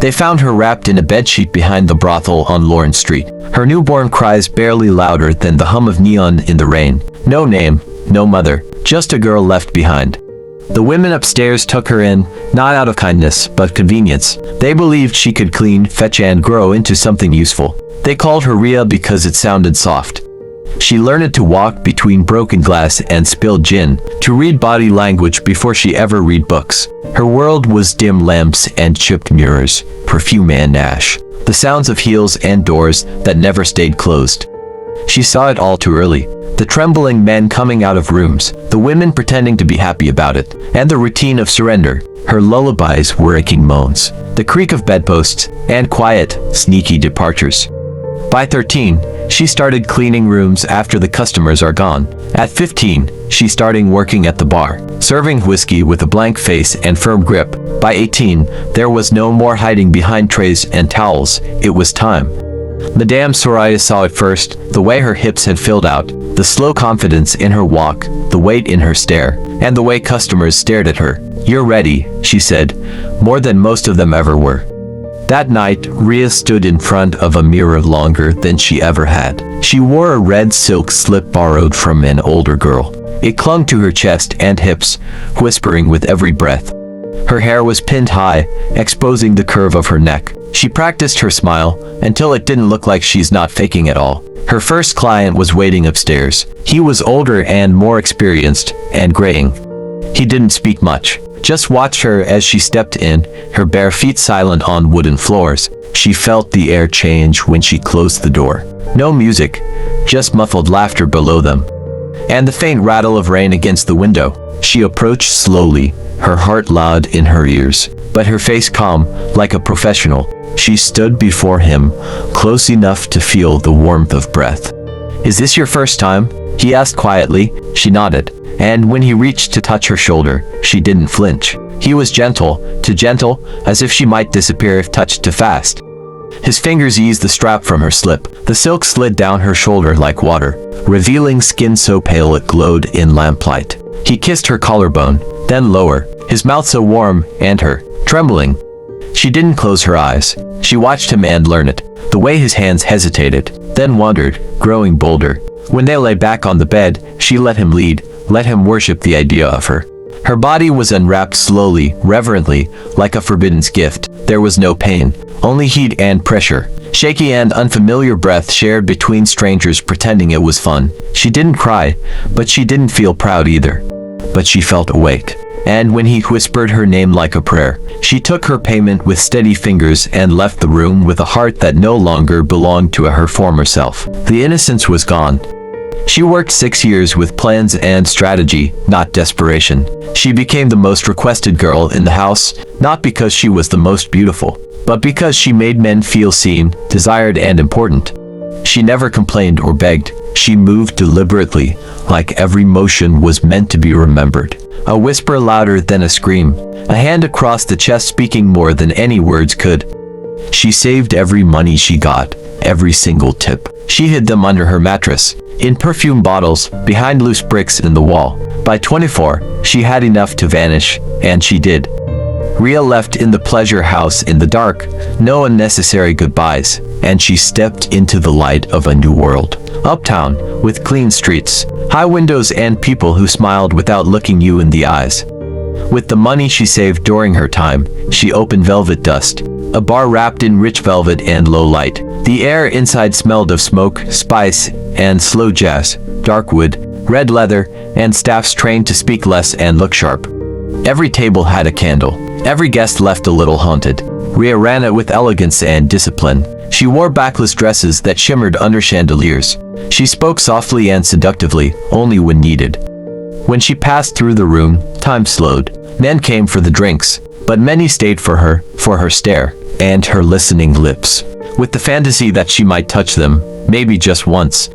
They found her wrapped in a bedsheet behind the brothel on Lawrence Street. Her newborn cries barely louder than the hum of neon in the rain. No name, no mother, just a girl left behind. The women upstairs took her in, not out of kindness, but convenience. They believed she could clean, fetch and grow into something useful. They called her Rhea because it sounded soft. She learned to walk between broken glass and spilled gin, to read body language before she ever read books. Her world was dim lamps and chipped mirrors, perfume and ash, the sounds of heels and doors that never stayed closed. She saw it all too early. The trembling men coming out of rooms, the women pretending to be happy about it, and the routine of surrender. Her lullabies were aching moans, the creak of bedposts, and quiet, sneaky departures. By 13, she started cleaning rooms after the customers are gone. At 15, she started working at the bar, serving whiskey with a blank face and firm grip. By 18, there was no more hiding behind trays and towels. It was time. Madame Soraya saw it first, the way her hips had filled out, the slow confidence in her walk, the weight in her stare, and the way customers stared at her. "You're ready," she said, more than most of them ever were. That night, Rhea stood in front of a mirror longer than she ever had. She wore a red silk slip borrowed from an older girl. It clung to her chest and hips, whispering with every breath. Her hair was pinned high, exposing the curve of her neck. She practiced her smile, until it didn't look like she's not faking at all. Her first client was waiting upstairs. He was older and more experienced, and graying. He didn't speak much, just watched her as she stepped in, her bare feet silent on wooden floors. She felt the air change when she closed the door. No music, just muffled laughter below them, and the faint rattle of rain against the window. She approached slowly, her heart loud in her ears, but her face calm, like a professional. She stood before him, close enough to feel the warmth of breath. "Is this your first time?" he asked quietly. She nodded, and when he reached to touch her shoulder, she didn't flinch. He was gentle, too gentle, as if she might disappear if touched too fast. His fingers eased the strap from her slip. The silk slid down her shoulder like water, revealing skin so pale it glowed in lamplight. He kissed her collarbone, then lower, his mouth so warm, and her, trembling. She didn't close her eyes. She watched him and learned it, the way his hands hesitated, then wandered, growing bolder. When they lay back on the bed, she let him lead, let him worship the idea of her. Her body was unwrapped slowly, reverently, like a forbidden gift. There was no pain, only heat and pressure. Shaky and unfamiliar breath shared between strangers pretending it was fun. She didn't cry, but she didn't feel proud either. But she felt awake. And when he whispered her name like a prayer, she took her payment with steady fingers and left the room with a heart that no longer belonged to her former self. The innocence was gone. She worked 6 years with plans and strategy, not desperation. She became the most requested girl in the house, not because she was the most beautiful, but because she made men feel seen, desired and important. She never complained or begged. She moved deliberately, like every motion was meant to be remembered. A whisper louder than a scream, a hand across the chest speaking more than any words could. She saved every money she got, every single tip. She hid them under her mattress, in perfume bottles, behind loose bricks in the wall. By 24, she had enough to vanish, and she did. Rhea left in the pleasure house in the dark, no unnecessary goodbyes, and she stepped into the light of a new world. Uptown, with clean streets, high windows and people who smiled without looking you in the eyes. With the money she saved during her time, she opened Velvet Dust, a bar wrapped in rich velvet and low light. The air inside smelled of smoke, spice, and slow jazz, dark wood, red leather, and staffs trained to speak less and look sharp. Every table had a candle. Every guest left a little haunted. Rhea ran it with elegance and discipline. She wore backless dresses that shimmered under chandeliers. She spoke softly and seductively, only when needed. When she passed through the room, time slowed. Men came for the drinks, but many stayed for her stare, and her listening lips, with the fantasy that she might touch them, maybe just once.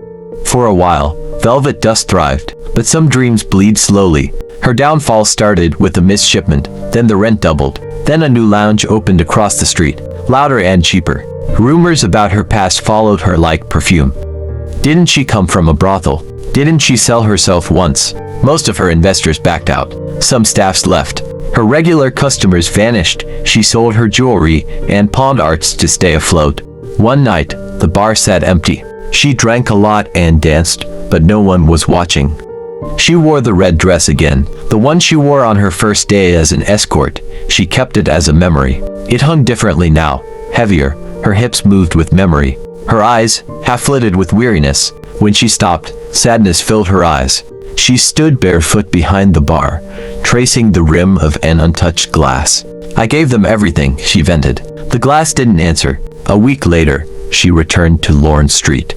For a while, Velvet Dust thrived, but some dreams bleed slowly. Her downfall started with a missed shipment, then the rent doubled. Then a new lounge opened across the street, louder and cheaper. Rumors about her past followed her like perfume. Didn't she come from a brothel? Didn't she sell herself once? Most of her investors backed out. Some staffs left. Her regular customers vanished. She sold her jewelry and pawned arts to stay afloat. One night, the bar sat empty. She drank a lot and danced, but no one was watching. She wore the red dress again, the one she wore on her first day as an escort. She kept it as a memory. It hung differently now, heavier. Her hips moved with memory. Her eyes, half-lidded with weariness. When she stopped, sadness filled her eyes. She stood barefoot behind the bar, tracing the rim of an untouched glass. I gave them everything, she vented. The glass didn't answer. A week later, she returned to Lawrence Street.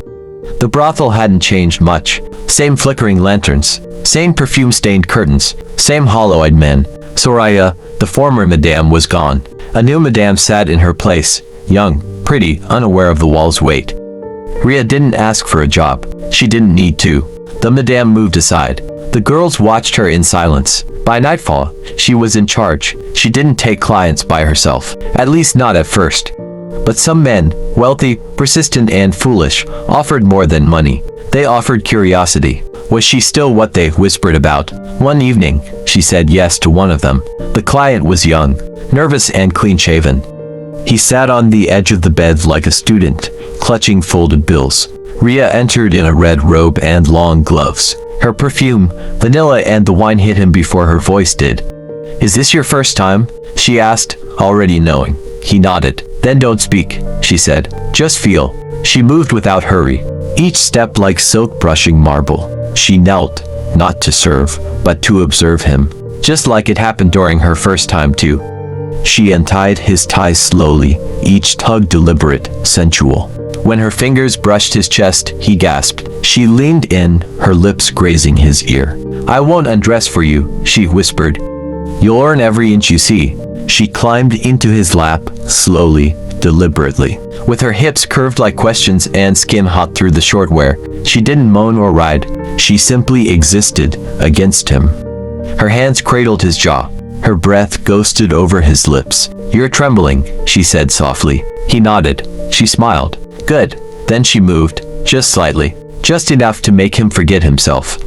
The brothel hadn't changed much. Same flickering lanterns, same perfume-stained curtains, same hollow-eyed men. Soraya, the former madame, was gone. A new madame sat in her place, young, pretty, unaware of the wall's weight. Rhea didn't ask for a job. She didn't need to. The madame moved aside. The girls watched her in silence. By nightfall, she was in charge. She didn't take clients by herself, at least not at first. But some men, wealthy, persistent and foolish, offered more than money. They offered curiosity. Was she still what they whispered about? One evening, she said yes to one of them. The client was young, nervous and clean-shaven. He sat on the edge of the bed like a student, clutching folded bills. Rhea entered in a red robe and long gloves. Her perfume, vanilla and the wine hit him before her voice did. "Is this your first time?" she asked, already knowing. He nodded. "Then don't speak," she said. "Just feel." She moved without hurry, each step like silk brushing marble. She knelt, not to serve, but to observe him, just like it happened during her first time too. She untied his ties slowly, each tug deliberate, sensual. When her fingers brushed his chest, he gasped. She leaned in, her lips grazing his ear. "I won't undress for you," she whispered. "You'll earn every inch you see." She climbed into his lap, slowly, deliberately. With her hips curved like questions and skin hot through the shortwear, she didn't moan or ride. She simply existed, against him. Her hands cradled his jaw. Her breath ghosted over his lips. "You're trembling," she said softly. He nodded. She smiled. "Good." Then she moved, just slightly, just enough to make him forget himself.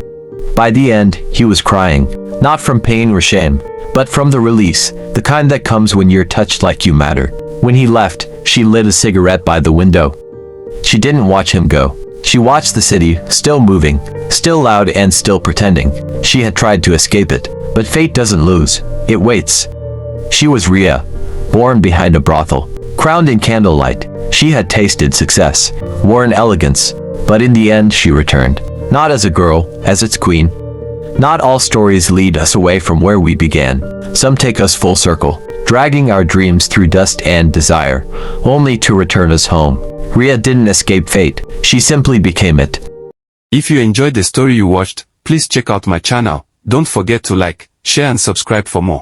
By the end, he was crying, not from pain or shame, but from the release, the kind that comes when you're touched like you matter. When he left, she lit a cigarette by the window. She didn't watch him go. She watched the city, still moving, still loud and still pretending. She had tried to escape it, but fate doesn't lose. It waits. She was Rhea, born behind a brothel, crowned in candlelight. She had tasted success, worn elegance, but in the end she returned. Not as a girl, as its queen. Not all stories lead us away from where we began. Some take us full circle, dragging our dreams through dust and desire, only to return us home. Rhea didn't escape fate, she simply became it. If you enjoyed the story you watched, please check out my channel. Don't forget to like, share and subscribe for more.